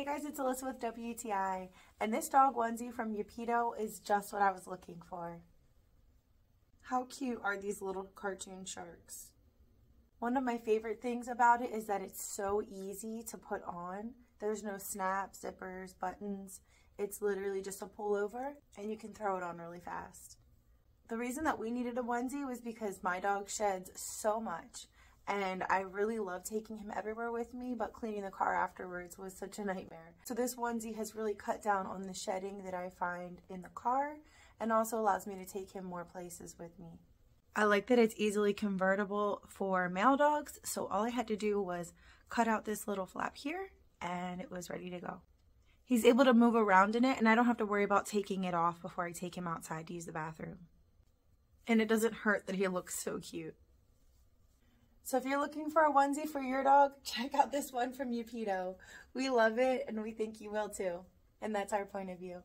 Hey guys, it's Alyssa with WTI, and this dog onesie from Yeapeeto is just what I was looking for. How cute are these little cartoon sharks? One of my favorite things about it is that it's so easy to put on. There's no snaps, zippers, buttons. It's literally just a pullover, and you can throw it on really fast. The reason that we needed a onesie was because my dog sheds so much. And I really love taking him everywhere with me, but cleaning the car afterwards was such a nightmare. So this onesie has really cut down on the shedding that I find in the car and also allows me to take him more places with me. I like that it's easily convertible for male dogs, so all I had to do was cut out this little flap here and it was ready to go. He's able to move around in it and I don't have to worry about taking it off before I take him outside to use the bathroom. And it doesn't hurt that he looks so cute. So if you're looking for a onesie for your dog, check out this one from Yeapeeto. We love it and we think you will too. And that's our point of view.